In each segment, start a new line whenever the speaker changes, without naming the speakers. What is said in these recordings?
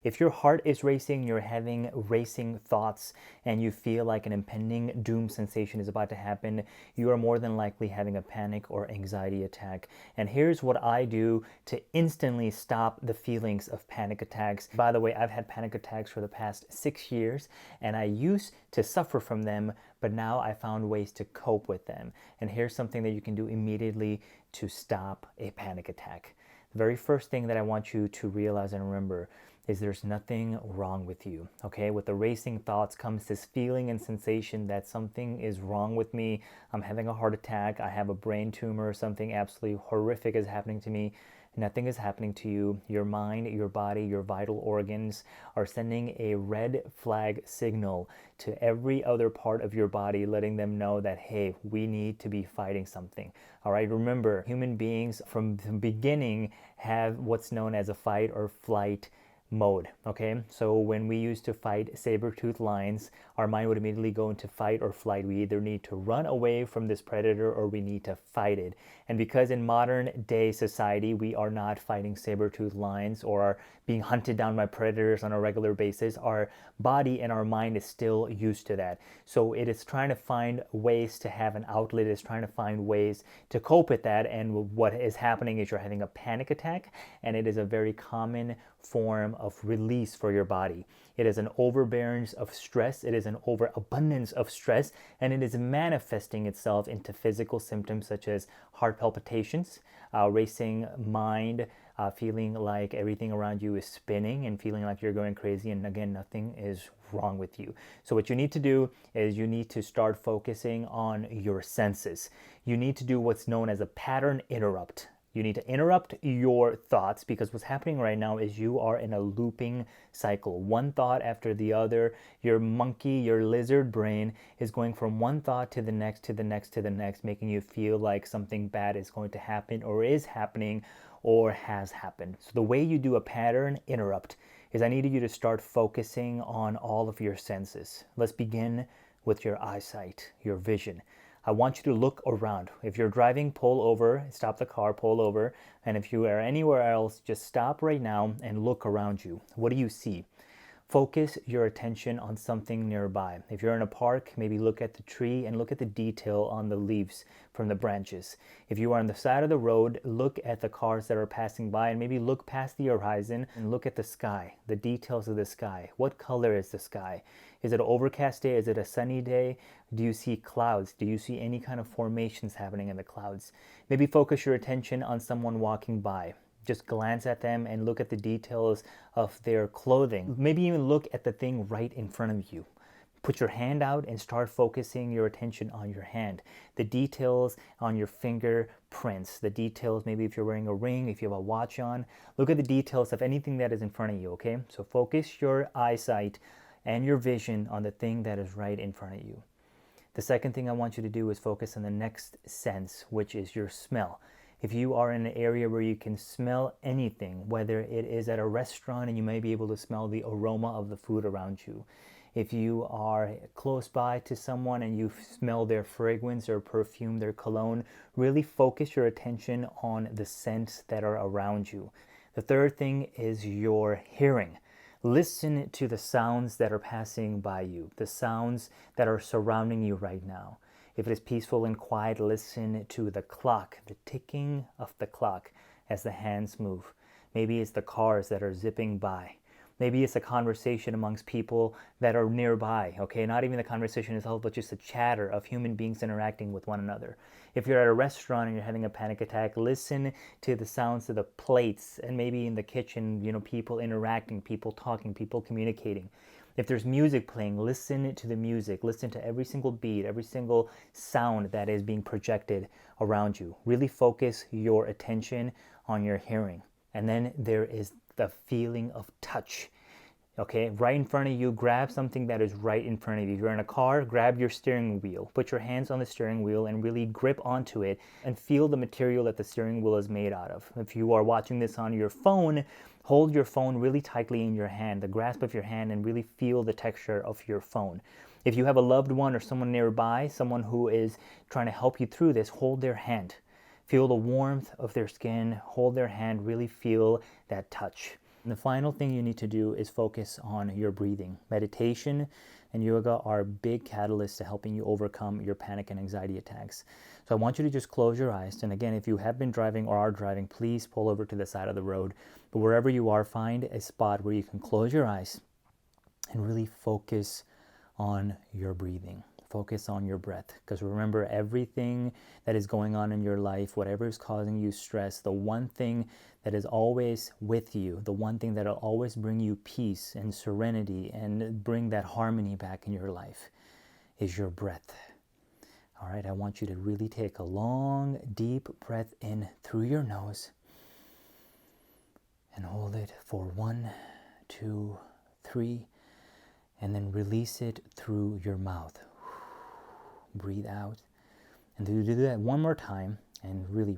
If your heart is racing, you're having racing thoughts, and you feel like an impending doom sensation is about to happen, you are more than likely having a panic or anxiety attack. And here's what I do to instantly stop the feelings of panic attacks. By the way, I've had panic attacks for the past 6 years, and I used to suffer from them, but now I found ways to cope with them. And here's something that you can do immediately to stop a panic attack. The very first thing that I want you to realize and remember is there's nothing wrong with you, okay? With the racing thoughts comes this feeling and sensation that something is wrong with me. I'm having a heart attack. I have a brain tumor. Something absolutely horrific is happening to me. Nothing is happening to you. Your mind, your body, your vital organs are sending a red flag signal to every other part of your body, letting them know that, hey, we need to be fighting something. All right, remember, human beings from the beginning have what's known as a fight or flight mode. Okay, so when we used to fight saber-toothed lions, our mind would immediately go into fight or flight. We either need to run away from this predator or we need to fight it. And because in modern day society we are not fighting saber-toothed lions or are being hunted down by predators on a regular basis, our body and our mind is still used to that. So it is trying to find ways to have an outlet, it's trying to find ways to cope with that. And what is happening is you're having a panic attack, and it is a very common form of release for your body. It is an overbearance of stress, it is an overabundance of stress, and it is manifesting itself into physical symptoms such as heart palpitations, racing mind, feeling like everything around you is spinning and feeling like you're going crazy, and again, nothing is wrong with you. So what you need to do is you need to start focusing on your senses. You need to do what's known as a pattern interrupt. You need to interrupt your thoughts, because what's happening right now is you are in a looping cycle. One thought after the other. Your monkey, your lizard brain is going from one thought to the next, to the next, to the next, making you feel like something bad is going to happen or is happening or has happened. So the way you do a pattern interrupt is I needed you to start focusing on all of your senses. Let's begin with your eyesight, your vision. I want you to look around. If you're driving, pull over, stop the car, pull over. And if you are anywhere else, just stop right now and look around you. What do you see? Focus your attention on something nearby. If you're in a park, maybe look at the tree and look at the detail on the leaves from the branches. If you are on the side of the road, look at the cars that are passing by and maybe look past the horizon and look at the sky, the details of the sky. What color is the sky? Is it an overcast day? Is it a sunny day? Do you see clouds? Do you see any kind of formations happening in the clouds? Maybe focus your attention on someone walking by. Just glance at them and look at the details of their clothing. Maybe even look at the thing right in front of you. Put your hand out and start focusing your attention on your hand. The details on your fingerprints, the details, maybe if you're wearing a ring, if you have a watch on, look at the details of anything that is in front of you, okay? So focus your eyesight and your vision on the thing that is right in front of you. The second thing I want you to do is focus on the next sense, which is your smell. If you are in an area where you can smell anything, whether it is at a restaurant and you may be able to smell the aroma of the food around you, if you are close by to someone and you smell their fragrance or perfume, their cologne, really focus your attention on the scents that are around you. The third thing is your hearing. Listen to the sounds that are passing by you, the sounds that are surrounding you right now. If it is peaceful and quiet, listen to the clock, the ticking of the clock as the hands move. Maybe it's the cars that are zipping by. Maybe it's a conversation amongst people that are nearby, okay? Not even the conversation itself, but just a chatter of human beings interacting with one another. If you're at a restaurant and you're having a panic attack, listen to the sounds of the plates, and maybe in the kitchen, people interacting, people talking, people communicating. If there's music playing, listen to the music. Listen to every single beat, every single sound that is being projected around you. Really focus your attention on your hearing. And then there is the feeling of touch. Okay, right in front of you, grab something that is right in front of you. If you're in a car, grab your steering wheel. Put your hands on the steering wheel and really grip onto it and feel the material that the steering wheel is made out of. If you are watching this on your phone, hold your phone really tightly in your hand, the grasp of your hand, and really feel the texture of your phone. If you have a loved one or someone nearby, someone who is trying to help you through this, hold their hand. Feel the warmth of their skin, hold their hand, really feel that touch. And the final thing you need to do is focus on your breathing. Meditation and yoga are big catalysts to helping you overcome your panic and anxiety attacks. So I want you to just close your eyes. And again, if you have been driving or are driving, please pull over to the side of the road. But wherever you are, find a spot where you can close your eyes and really focus on your breathing. Focus on your breath. Because remember, everything that is going on in your life, whatever is causing you stress, the one thing that is always with you, the one thing that will always bring you peace and serenity and bring that harmony back in your life is your breath. All right, I want you to really take a long, deep breath in through your nose and hold it for 1, 2, 3, and then release it through your mouth. Breathe out. And to do that one more time and really,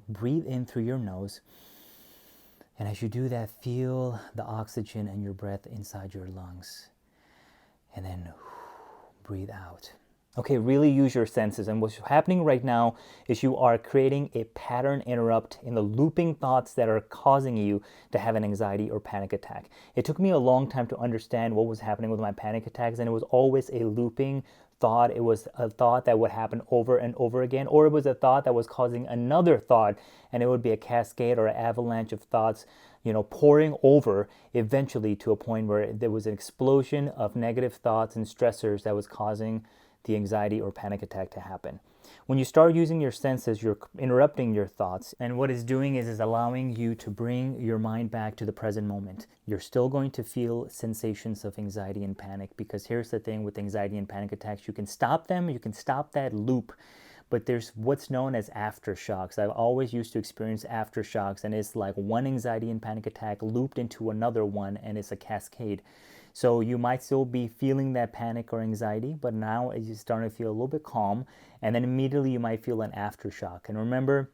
breathe in through your nose. And as you do that, feel the oxygen and your breath inside your lungs. And then breathe out. Okay, really use your senses. And what's happening right now is you are creating a pattern interrupt in the looping thoughts that are causing you to have an anxiety or panic attack. It took me a long time to understand what was happening with my panic attacks, and it was always a looping thought. It was a thought that would happen over and over again, or it was a thought that was causing another thought, and it would be a cascade or an avalanche of thoughts, pouring over eventually to a point where there was an explosion of negative thoughts and stressors that was causing the anxiety or panic attack to happen. When you start using your senses, you're interrupting your thoughts, and what it's doing is allowing you to bring your mind back to the present moment. You're still going to feel sensations of anxiety and panic, because here's the thing with anxiety and panic attacks, you can stop them, you can stop that loop, but there's what's known as aftershocks. I've always used to experience aftershocks, and it's like one anxiety and panic attack looped into another one, and it's a cascade. So you might still be feeling that panic or anxiety, but now you're starting to feel a little bit calm, and then immediately you might feel an aftershock. And remember,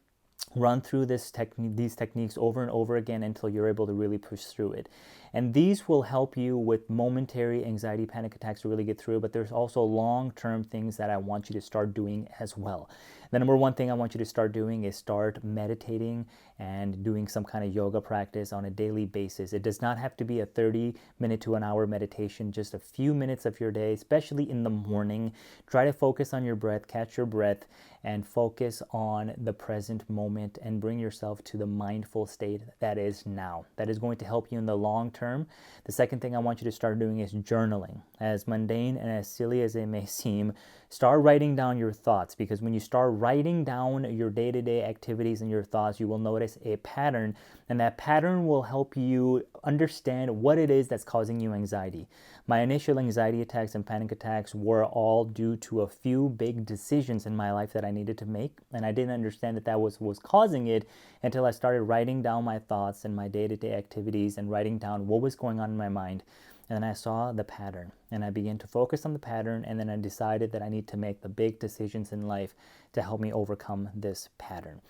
run through these techniques over and over again until you're able to really push through it. And these will help you with momentary anxiety, panic attacks to really get through, but there's also long-term things that I want you to start doing as well. The number one thing I want you to start doing is start meditating and doing some kind of yoga practice on a daily basis. It does not have to be a 30-minute to an hour meditation, just a few minutes of your day, especially in the morning. Try to focus on your breath, catch your breath, and focus on the present moment and bring yourself to the mindful state that is now. That is going to help you in the long term. The second thing I want you to start doing is journaling. As mundane and as silly as it may seem, start writing down your thoughts, because when you start writing down your day-to-day activities and your thoughts, you will notice a pattern, and that pattern will help you understand what it is that's causing you anxiety. My initial anxiety attacks and panic attacks were all due to a few big decisions in my life that I needed to make, and I didn't understand that that was causing it until I started writing down my thoughts and my day-to-day activities and writing down what was going on in my mind. And then I saw the pattern, and I began to focus on the pattern, and then I decided that I need to make the big decisions in life to help me overcome this pattern.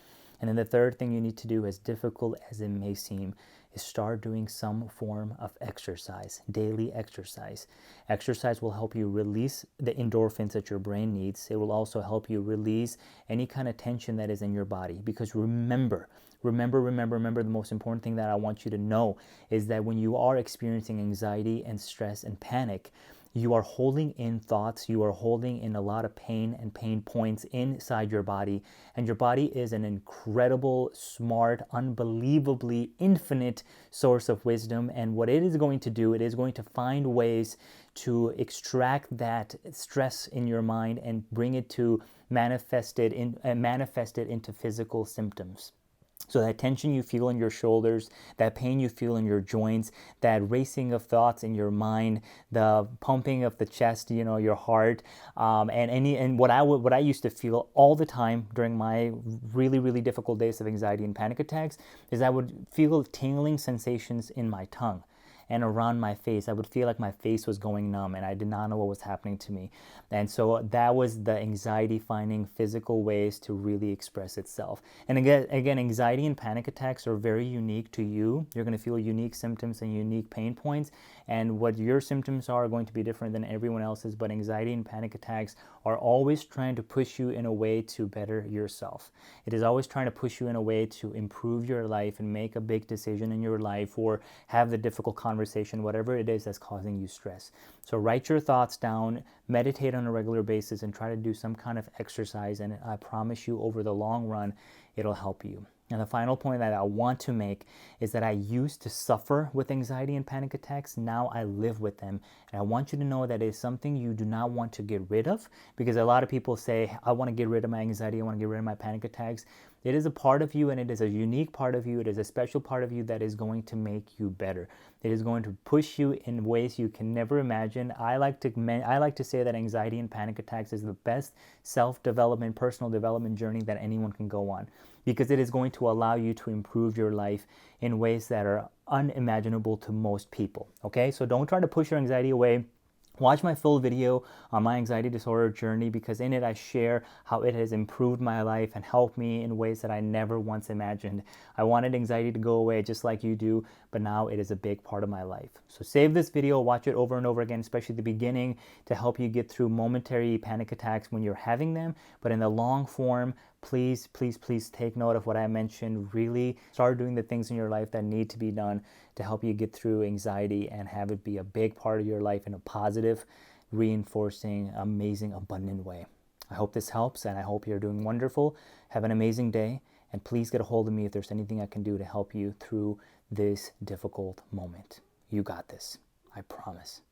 And then the third thing you need to do, as difficult as it may seem, is start doing some form of exercise, daily exercise. Exercise will help you release the endorphins that your brain needs. It will also help you release any kind of tension that is in your body, because remember, the most important thing that I want you to know is that when you are experiencing anxiety and stress and panic, you are holding in thoughts, you are holding in a lot of pain and pain points inside your body, and your body is an incredible, smart, unbelievably infinite source of wisdom, and what it is going to do, it is going to find ways to extract that stress in your mind and bring it to manifest it into physical symptoms. So that tension you feel in your shoulders, that pain you feel in your joints, that racing of thoughts in your mind, the pumping of the chest, your heart, and what I used to feel all the time during my really, really difficult days of anxiety and panic attacks is I would feel tingling sensations in my tongue. and around my face. I would feel like my face was going numb and I did not know what was happening to me. And so that was the anxiety finding physical ways to really express itself. And again, anxiety and panic attacks are very unique to you. You're going to feel unique symptoms and unique pain points, and what your symptoms are going to be different than everyone else's. But anxiety and panic attacks are always trying to push you in a way to better yourself. It is always trying to push you in a way to improve your life and make a big decision in your life, or have the difficult conversation, whatever it is that's causing you stress. So write your thoughts down, meditate on a regular basis, and try to do some kind of exercise, and I promise you over the long run it'll help you. And the final point that I want to make is that I used to suffer with anxiety and panic attacks. Now I live with them. And I want you to know that it is something you do not want to get rid of, because a lot of people say, I want to get rid of my anxiety, I want to get rid of my panic attacks. It is a part of you, and it is a unique part of you. It is a special part of you that is going to make you better. It is going to push you in ways you can never imagine. I like to say that anxiety and panic attacks is the best self-development, personal development journey that anyone can go on, because it is going to allow you to improve your life in ways that are unimaginable to most people. Okay, so don't try to push your anxiety away. Watch my full video on my anxiety disorder journey, because in it I share how it has improved my life and helped me in ways that I never once imagined. I wanted anxiety to go away just like you do, but now it is a big part of my life. So save this video, watch it over and over again, especially the beginning, to help you get through momentary panic attacks when you're having them. But in the long form, please, please, please take note of what I mentioned. Really start doing the things in your life that need to be done to help you get through anxiety and have it be a big part of your life in a positive, reinforcing, amazing, abundant way. I hope this helps, and I hope you're doing wonderful. Have an amazing day, and please get a hold of me if there's anything I can do to help you through this difficult moment. You got this. I promise.